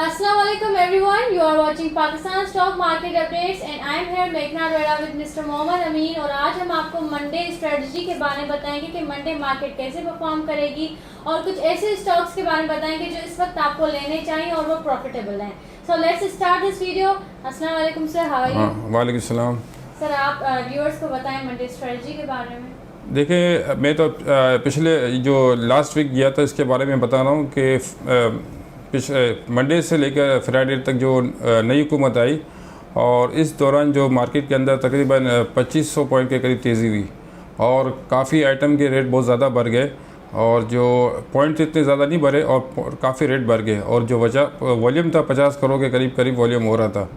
Assalamualaikum everyone, you are watching Pakistan Stock Market Updates and I am here Meghna Arora with Mr. Mohammad अमीन। और आज हम आपको Monday strategy के बारे में बताएंगे कि मंडे मार्केट कैसे परफॉर्म करेगी और कुछ ऐसे स्टॉक्स के बारे में बताएंगे जो इस वक्त आपको लेने चाहिए और वो प्रॉफिटेबल हैं। So let's start this video. अस्सलाम वालेकुम सर, हाउ आर यू? वालेकुम सलाम। सर आप व्यूअर्स को बताएं मंडे स्ट्रेटजी के बारे में। देखिए, मैं तो पिछले जो लास्ट वीक गया था इसके बारे में बता रहा हूँ कि मंडे से लेकर फ्राइडे तक जो नई हुकूमत आई और इस दौरान जो मार्केट के अंदर तकरीबन 2500 पॉइंट के करीब तेज़ी हुई और काफ़ी आइटम के रेट बहुत ज़्यादा बढ़ गए और जो पॉइंट इतने ज़्यादा नहीं बढ़े और काफ़ी रेट बढ़ गए और जो वॉल्यूम था 50 करोड़ के करीब वॉल्यूम हो रहा था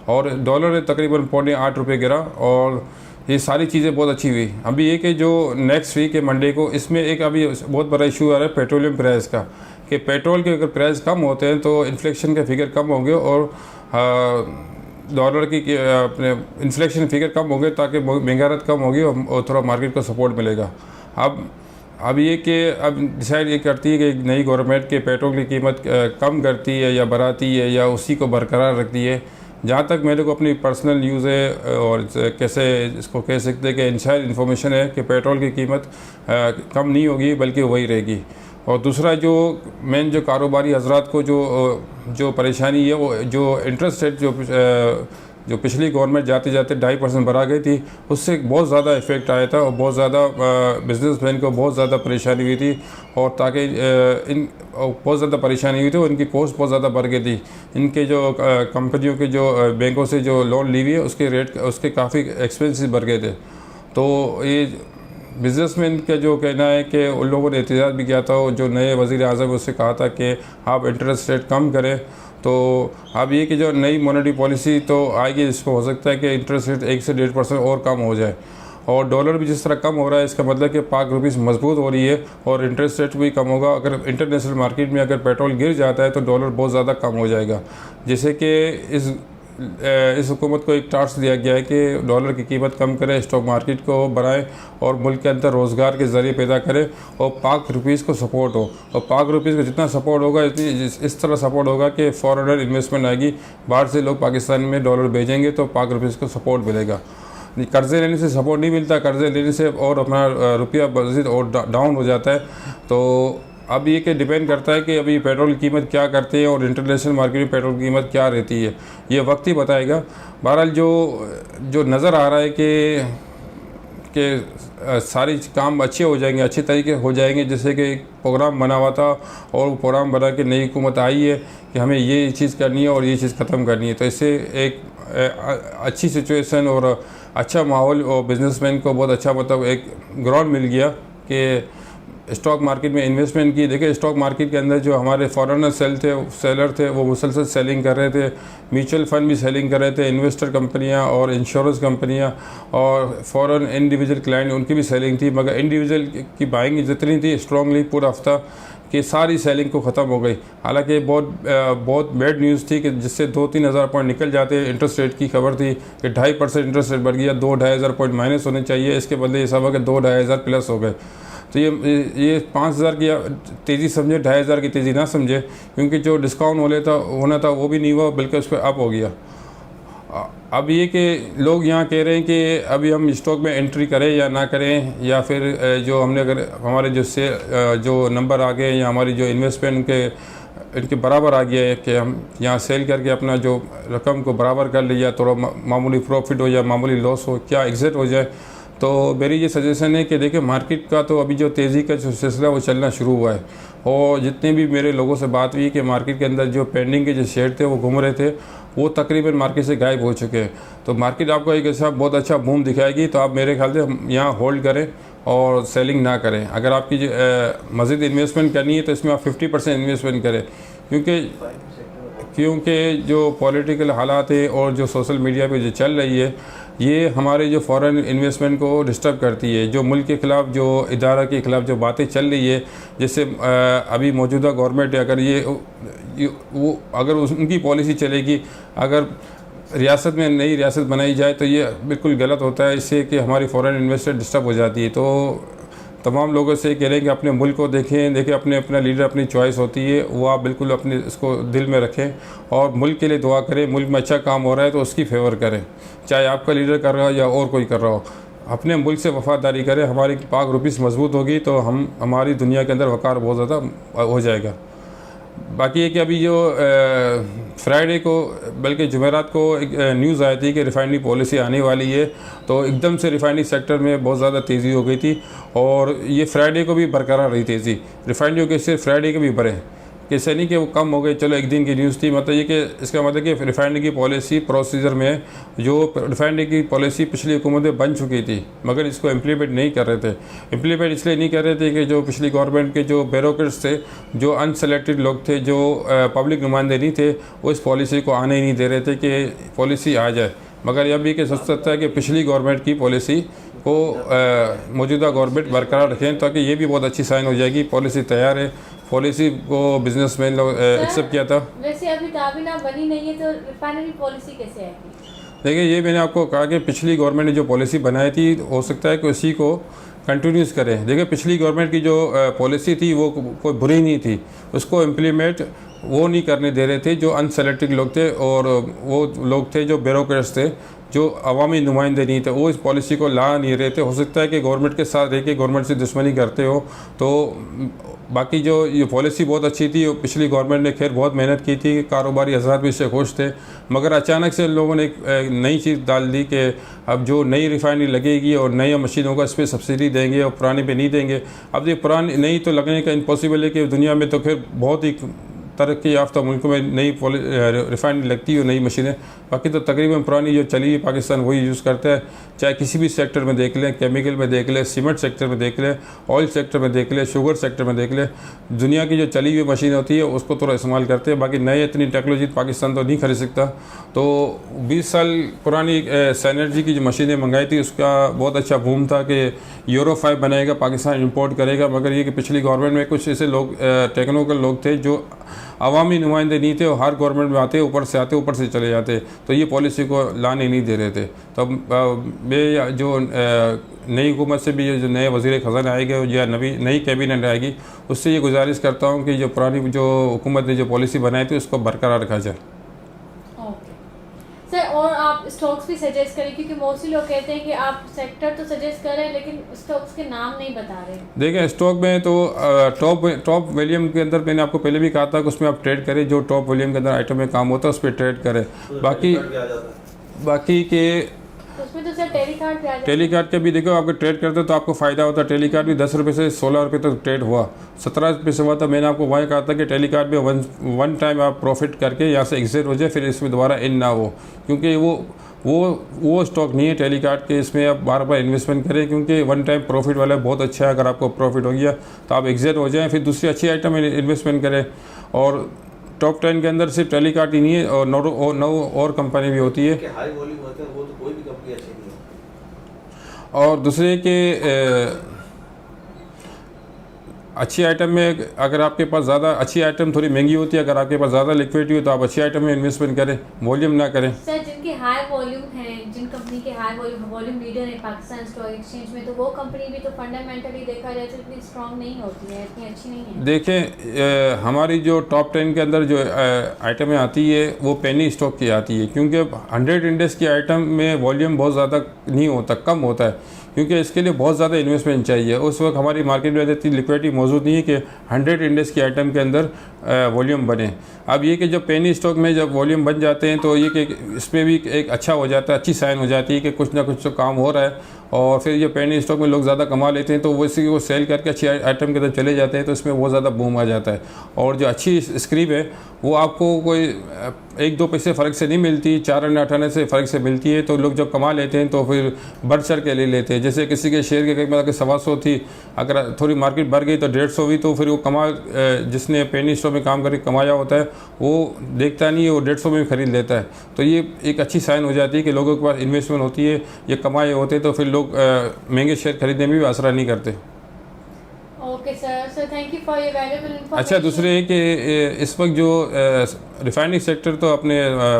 और डॉलर तकरीबन ₹8.25 गिरा और ये सारी चीज़ें बहुत अच्छी हुई। अभी ये कि जो नेक्स्ट वीक है मंडे को, इसमें एक अभी बहुत बड़ा इशू आ रहा है पेट्रोलियम प्राइस का कि पेट्रोल के अगर प्राइस कम होते हैं तो इन्फ्लेक्शन के फिगर कम होंगे और डॉलर की अपने इन्फ्लेक्शन फिगर कम होंगे ताकि महंगाई कम होगी और थोड़ा मार्केट को सपोर्ट मिलेगा। अब ये कि अब डिसाइड ये करती है कि नई गवर्नमेंट के पेट्रोल की कीमत कम करती है या बढ़ाती है या उसी को बरकरार रखती है। जहाँ तक मेरे को अपनी पर्सनल न्यूज़ है और कैसे इसको कह सकते हैं कि इनसाइड इन्फॉर्मेशन है कि पेट्रोल की कीमत कम नहीं होगी बल्कि वही रहेगी। और दूसरा जो मेन जो कारोबारी हजरात को जो परेशानी है वो जो इंटरेस्ट रेट जो पिछली गवर्नमेंट जाते जाते 2.5% बढ़ा गई थी उससे बहुत ज़्यादा इफ़ेक्ट आया था और बहुत ज़्यादा बिजनेसमैन को बहुत ज़्यादा परेशानी हुई थी और ताकि बहुत ज़्यादा परेशानी हुई थी और इनकी कॉस्ट बहुत ज़्यादा बढ़ गई थी। इनके जो कंपनियों के जो बैंकों से जो लोन ली हुई है उसके रेट उसके काफ़ी एक्सपेंसिव बढ़ गए थे। तो ये बिज़नेसमैन का जो कहना है कि उन लोगों ने एहतजाज भी किया था, जो नए वज़ीर आज़म उससे कहा था कि आप इंटरेस्ट रेट कम करें। तो अब ये कि जो नई मॉनेटरी पॉलिसी तो आएगी इसमें हो सकता है कि इंटरेस्ट रेट 1 से 1.5% और कम हो जाए और डॉलर भी जिस तरह कम हो रहा है इसका मतलब कि पाक रुपीस मजबूत हो रही है और इंटरेस्ट रेट भी कम होगा। अगर इंटरनेशनल मार्केट में अगर पेट्रोल गिर जाता है तो डॉलर बहुत ज़्यादा कम हो जाएगा। जैसे कि इस हुकूमत को एक टास्क दिया गया है कि डॉलर की कीमत कम करें, स्टॉक मार्केट को बढ़ाएं और मुल्क के अंदर रोज़गार के ज़रिए पैदा करें और पाक रुपीस को सपोर्ट हो। और पाक रुपीस को जितना सपोर्ट होगा इस तरह सपोर्ट होगा कि फॉरेनर इन्वेस्टमेंट आएगी, बाहर से लोग पाकिस्तान में डॉलर भेजेंगे तो पाक रुपीस को सपोर्ट मिलेगा। कर्ज़े लेने से सपोर्ट नहीं मिलता, कर्ज़े लेने से और अपना रुपया मज़ीद और डाउन हो जाता है। तो अब ये कि डिपेंड करता है कि अभी पेट्रोल की कीमत क्या करती है और इंटरनेशनल मार्केट में पेट्रोल की कीमत क्या रहती है, ये वक्त ही बताएगा। बहरहाल जो नज़र आ रहा है कि सारी काम अच्छे हो जाएंगे, अच्छे तरीके हो जाएंगे। जैसे कि एक प्रोग्राम बना हुआ था और वो प्रोग्राम बना के नई हुकूमत आई है कि हमें ये चीज़ करनी है और ये चीज़ ख़त्म करनी है। तो इससे एक अच्छी सिचुएशन और अच्छा माहौल और बिजनेसमैन को बहुत अच्छा मतलब एक ग्राउंड मिल गया कि स्टॉक मार्केट में इन्वेस्टमेंट की। देखिए, स्टॉक मार्केट के अंदर जो हमारे फॉरेनर सेलर थे वो मुसलसल सेलिंग कर रहे थे, म्यूचुअल फंड भी सेलिंग कर रहे थे, इन्वेस्टर कंपनियां और इंश्योरेंस कंपनियां और फॉरेन इंडिविजुअल क्लाइंट उनकी भी सेलिंग थी। मगर इंडिविजुअल की बाइंग जितनी थी स्ट्रांगली पूरा हफ्ता कि सारी सेलिंग को ख़त्म हो गई। हालांकि बहुत बैड न्यूज़ थी कि जिससे 2-3 हज़ार पॉइंट निकल जाते। इंटरेस्ट रेट की खबर थी कि 2.5% इंटरेस्ट रेट बढ़ गया, 2-2.5 हज़ार पॉइंट माइनस होने चाहिए, इसके बदले ये सब है कि 2-2.5 हज़ार प्लस हो गए। तो ये 5,000 की तेज़ी समझे, 2.5 हज़ार की तेज़ी ना समझे, क्योंकि जो डिस्काउंट होना था वो भी नहीं हुआ बल्कि उस पर अप हो गया। अब ये कि लोग यहाँ कह रहे हैं कि अभी हम स्टॉक में एंट्री करें या ना करें, या फिर जो हमने अगर हमारे जो नंबर आ गए या हमारी जो इन्वेस्टमेंट इनके बराबर आ गया है कि हम यहाँ सेल करके अपना जो रकम को बराबर कर ले या थोड़ा मामूली प्रॉफिट हो या मामूली लॉस हो, क्या एग्ज़िट हो जाए। तो मेरी ये सजेशन है कि देखिए, मार्केट का तो अभी जो तेज़ी का जो सिलसिला वो चलना शुरू हुआ है और जितने भी मेरे लोगों से बात हुई कि मार्केट के अंदर जो पेंडिंग के जो शेयर थे वो घूम रहे थे वो तकरीबन मार्केट से गायब हो चुके हैं। तो मार्केट आपको एक ऐसा बहुत अच्छा बूम दिखाएगी। तो आप मेरे ख्याल से यहाँ होल्ड करें और सेलिंग ना करें। अगर आपकी मज़ीद इन्वेस्टमेंट करनी है तो इसमें आप 50% इन्वेस्टमेंट करें, क्योंकि जो पॉलिटिकल हालात है और जो सोशल मीडिया पे जो चल रही है ये हमारे जो फॉरेन इन्वेस्टमेंट को डिस्टर्ब करती है। जो मुल्क के ख़िलाफ़, जो इदारा के ख़िलाफ़ जो बातें चल रही है, जैसे अभी मौजूदा गवर्नमेंट है, अगर उनकी पॉलिसी चलेगी, अगर रियासत में नई रियासत बनाई जाए तो ये बिल्कुल गलत होता है। इससे कि हमारी फॉरेन इन्वेस्टर डिस्टर्ब हो जाती है। तो तमाम लोगों से कह रहे हैं कि अपने मुल्क को देखें अपने अपना लीडर अपनी चॉइस होती है, वो आप बिल्कुल अपने इसको दिल में रखें और मुल्क के लिए दुआ करें। मुल्क में अच्छा काम हो रहा है तो उसकी फेवर करें, चाहे आपका लीडर कर रहा हो या और कोई कर रहा हो। अपने मुल्क से वफादारी करें, हमारी पाक रुपीस मजबूत होगी तो हमारी दुनिया के अंदर वक़ार बहुत ज़्यादा हो जाएगा। बाकी ये कि अभी जो फ्राइडे को बल्कि जुमेरात को एक न्यूज़ आई थी कि रिफाइनरी पॉलिसी आने वाली है, तो एकदम से रिफाइनरी सेक्टर में बहुत ज़्यादा तेज़ी हो गई थी और ये फ्राइडे को भी बरकरार रही तेज़ी। रिफाइनरियों के सिर्फ फ्राइडे के भी बढ़े, कैसे नहीं कि वो कम हो गए, चलो एक दिन की न्यूज़ थी। मतलब ये कि इसका मतलब कि रिफाइनरी की पॉलिसी प्रोसीजर में जो रिफाइनरी की पॉलिसी पिछली हुकूमतें बन चुकी थी मगर इसको इम्प्लीमेंट नहीं कर रहे थे। इम्प्लीमेंट इसलिए नहीं कर रहे थे कि जो पिछली गवर्नमेंट के जो ब्यूरोक्रेट्स थे, जो अनसेलेक्टेड लोग थे, जो पब्लिक नुमाइंदे नहीं थे, वो इस पॉलिसी को आने ही नहीं दे रहे थे कि पॉलिसी आ जाए। मगर यह भी कि सोच सकता है कि पिछली गवर्नमेंट की पॉलिसी को मौजूदा गवर्नमेंट बरकरार रखें, ताकि ये भी बहुत अच्छी साइन हो जाएगी। पॉलिसी तैयार है, पॉलिसी को बिजनेसमैन लोग एक्सेप्ट किया था। वैसे अभी ताबीना बनी नहीं है तो रिफाइनरी पॉलिसी कैसे आएगी? देखिए, ये मैंने आपको कहा कि पिछली गवर्नमेंट ने जो पॉलिसी बनाई थी, हो सकता है कि उसी को कंटिन्यूस करें। देखिए, पिछली गवर्नमेंट की जो पॉलिसी थी वो कोई बुरी नहीं थी, उसको इम्प्लीमेंट वो नहीं करने दे रहे थे जो अनसेलेक्टेड लोग थे और वो लोग थे जो ब्यूरोक्रेट्स थे, जो अवामी नुमाइंदे नहीं थे, वो इस पॉलिसी को ला नहीं रहे थे। हो सकता है कि गवर्नमेंट के साथ रह के गवर्नमेंट से दुश्मनी करते हो। तो बाकी जो ये पॉलिसी बहुत अच्छी थी, पिछली गवर्नमेंट ने खैर बहुत मेहनत की थी, कारोबारी हज़रात भी इससे खुश थे। मगर अचानक से लोगों ने एक नई चीज़ डाल दी कि अब जो नई रिफाइनरी लगेगी और नई मशीनों का इस पर सब्सिडी देंगे और पुरानी पे नहीं देंगे। अब ये पुरानी नई तो लगने का इम्पॉसिबल है कि दुनिया में तो फिर बहुत ही तरक्की याफ्ता मुल्कों में नई रिफाइनरी लगती है, नई मशीनें। बाकी तो तकरीबन पुरानी जो चली है पाकिस्तान वही यूज़ करता है। चाहे किसी भी सेक्टर में देख लें, केमिकल में देख लें, सीमेंट सेक्टर में देख लें, ऑयल सेक्टर में देख लें, शुगर सेक्टर में देख लें, दुनिया की जो चली हुई मशीन होती है उसको थोड़ा इस्तेमाल करते हैं। बाकी नए इतनी टेक्नोलॉजी पाकिस्तान तो नहीं खरीद सकता। तो 20 साल पुरानी सैनर्जी की जो मशीनें मंगाई थी उसका बहुत अच्छा बूम था कि यूरो 5 बनाएगा, पाकिस्तान इंपोर्ट करेगा। मगर ये कि पिछली गवर्नमेंट में कुछ ऐसे लोग टेक्निकल लोग थे जो अवामी नुमाइंदे नहीं थे और हर गवर्नमेंट में आते ऊपर से चले जाते, तो ये पॉलिसी को लाने नहीं दे रहे थे। तो मैं जो नई हुकूमत से भी जो नए वज़ीर ख़ज़ाना आएंगे या नई कैबिनेट आएगी, उससे ये गुजारिश करता हूँ कि जो पुरानी जो हुकूमत ने जो पॉलिसी बनाई थी उसको बरकरार रखा जाए। सर, और आप स्टॉक्स भी सजेस्ट करें, क्योंकि मोस्टली लोग कहते हैं कि आप सेक्टर तो सजेस्ट कर रहे हैं लेकिन स्टॉक्स के नाम नहीं बता रहे। देखें, स्टॉक में तो टॉप वॉल्यूम के अंदर मैंने आपको पहले भी कहा था कि उसमें आप ट्रेड करें, जो टॉप वॉल्यूम के अंदर आइटम में काम होता है उस पर ट्रेड करें। बाकी के उसमें तो सर टेलीकार्ड पे आ जाता है। टेलीकार्ड के भी देखो, आपको ट्रेड करते हो तो आपको फ़ायदा होता है। टेलीकार्ड भी 10 रुपये से 16 रुपये तक ट्रेड हुआ, 17 रुपये से हुआ था। मैंने आपको वहाँ कहा था कि टेलीकार्ड में वन टाइम आप प्रॉफिट करके यहाँ से एग्जिट हो जाए, फिर इसमें दोबारा इन ना हो, क्योंकि वो स्टॉक नहीं है टेलीकार्ड के। इसमें आप बार बार इन्वेस्टमेंट करें, क्योंकि वन टाइम प्रॉफिट वाला बहुत अच्छा है। अगर आपको प्रॉफिट हो गया तो आप एग्जिट हो जाएँ, फिर दूसरी अच्छी आइटम में इन्वेस्टमेंट करें। और टॉप 10 के अंदर सिर्फ टेलीकार्ड ही नहीं है और 9 और कंपनी भी होती है। हाई वॉल्यूम होते हैं वो तो कोई भी कंपनी अच्छी नहीं है। और दूसरे के अच्छी आइटम में अगर आपके पास ज़्यादा अच्छी आइटम थोड़ी महंगी होती है, अगर आपके पास ज़्यादा लिक्विडिटी हो तो आप अच्छी आइटम में इन्वेस्टमेंट करें, वॉल्यूम ना करें। सर, जिनके हाई वॉल्यूम है, जिन कंपनी के हाई वॉल्यूम लीडर है पाकिस्तान स्टॉक एक्सचेंज में, तो वो कंपनी भी तो फंडामेंटली देखा जाए तो इतनी स्ट्रॉन्ग नहीं होती है, इतनी अच्छी नहीं है। देखें, हमारी जो टॉप 10 के अंदर जो आइटमें आती है वो पेनी स्टॉक की आती है, क्योंकि 100 इंडेक्स की आइटम में वॉल्यूम बहुत ज़्यादा नहीं होता, कम होता है, क्योंकि इसके लिए बहुत ज़्यादा इन्वेस्टमेंट चाहिए। उस वक्त हमारी मार्केट में इतनी लिक्विडिटी मौजूद नहीं है कि 100 इंडेक्स की आइटम के अंदर वॉल्यूम बने। अब ये कि जब पेनी स्टॉक में जब वॉल्यूम बन जाते हैं तो ये कि इसमें भी एक अच्छा हो जाता है, अच्छी साइन हो जाती है कि कुछ ना कुछ तो काम हो रहा है। और फिर ये पेनी स्टॉक में लोग ज़्यादा कमा लेते हैं तो वो इसी को सेल करके अच्छी आइटम के अंदर चले जाते हैं, तो इसमें बहुत ज़्यादा बूम आ जाता है। और जो अच्छी स्क्रीप है वो आपको कोई 1-2 पैसे फ़र्क से नहीं मिलती, 4 आने 8 आने से फ़र्क से मिलती है। तो लोग जब कमा लेते हैं तो फिर बढ़ चढ़ के ले लेते हैं। जैसे किसी के शेयर की कीमत 125 थी, अगर थोड़ी मार्केट बढ़ गई तो 150 हुई, तो फिर वो जिसने पेनी स्टॉक में काम करके कमाया होता है वो देखता नहीं है, वो 150 में खरीद लेता है। तो ये एक अच्छी साइन हो जाती है कि लोगों के पास इन्वेस्टमेंट होती है, ये कमाए होते हैं, तो फिर लोग महंगे शेयर खरीदने में भी आसरा नहीं करते। Okay sir, sir thank you for your valuable information. अच्छा, दूसरे है कि इस वक्त जो रिफाइनरी सेक्टर तो अपने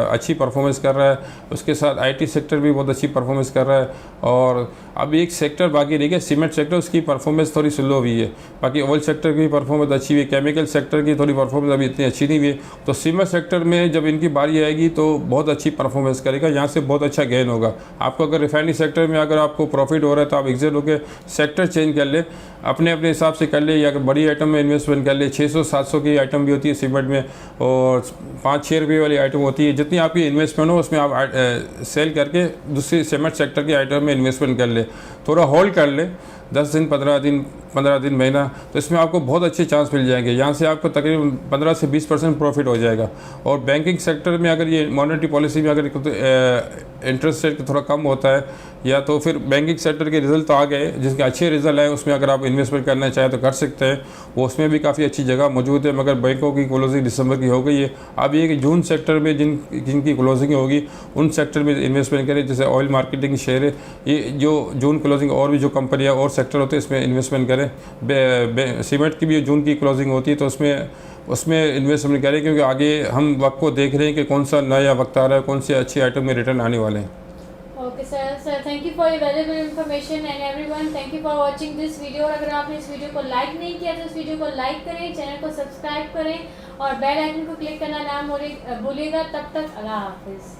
अच्छी परफॉर्मेंस कर रहा है, उसके साथ आईटी सेक्टर भी बहुत अच्छी परफॉर्मेंस कर रहा है, और अब एक सेक्टर बाकी रह गया सीमेंट सेक्टर, उसकी परफॉर्मेंस थोड़ी स्लो हुई है। बाकी ऑयल सेक्टर की परफॉर्मेंस अच्छी हुई है, केमिकल सेक्टर की थोड़ी परफॉर्मेंस अभी इतनी अच्छी नहीं हुई है। तो सीमेंट सेक्टर में जब इनकी बारी आएगी तो बहुत अच्छी परफॉर्मेंस करेगा, यहाँ से बहुत अच्छा गेन होगा आपको। अगर रिफाइनरी सेक्टर में अगर आपको प्रॉफिट हो रहा है तो आप एग्जिट होकर सेक्टर चेंज कर ले, अपने अपने हिसाब से कर ले, या अगर बड़ी आइटम में इन्वेस्टमेंट कर ले। 600-700 की आइटम भी होती है सीमेंट में, और 5-6 रुपये वाली आइटम होती है। जितनी आपकी इन्वेस्टमेंट हो उसमें आप सेल करके दूसरी सीमेंट सेक्टर की आइटम में इन्वेस्टमेंट कर ले, थोड़ा होल्ड कर ले 10 दिन 15 दिन महीना, तो इसमें आपको बहुत अच्छे चांस मिल जाएंगे। यहाँ से आपको तकरीबन 15 से 20% प्रॉफिट हो जाएगा। और बैंकिंग सेक्टर में अगर ये मॉनेटरी पॉलिसी में अगर इंटरेस्ट रेट थोड़ा कम होता है, या तो फिर बैंकिंग सेक्टर के रिजल्ट तो आ गए, जिसके अच्छे रिजल्ट आए उसमें अगर आप इन्वेस्टमेंट करना चाहें तो कर सकते हैं, वो उसमें भी काफ़ी अच्छी जगह मौजूद है। मगर बैंकों की क्लोजिंग दिसंबर की हो गई है। अब ये कि जून सेक्टर में जिनकी क्लोजिंग होगी उन सेक्टर में इन्वेस्टमेंट करें, जैसे ऑयल मार्केटिंग शेयर है, ये जो जून क्लोजिंग और भी जो कंपनियाँ और सेक्टर होते हैं इसमें इन्वेस्टमेंट करें। सीमेंट की भी जून की क्लोजिंग होती है तो उसमें इन्वेस्टमेंट करें, क्योंकि आगे हम वक्त को देख रहे हैं कि कौन सा नया वक्त आ रहा है, कौन से अच्छे आइटम में रिटर्न आने वाले हैं। Okay sir thank you for your valuable information and everyone thank you for watching this video. और अगर आपने इस वीडियो को लाइक नहीं किया तो इस वीडियो को लाइक करें, चैनल को सब्सक्राइब करें और बेल आइकन को क्लिक करना ना भूलिएगा। तब तक अल्लाह हाफिज़।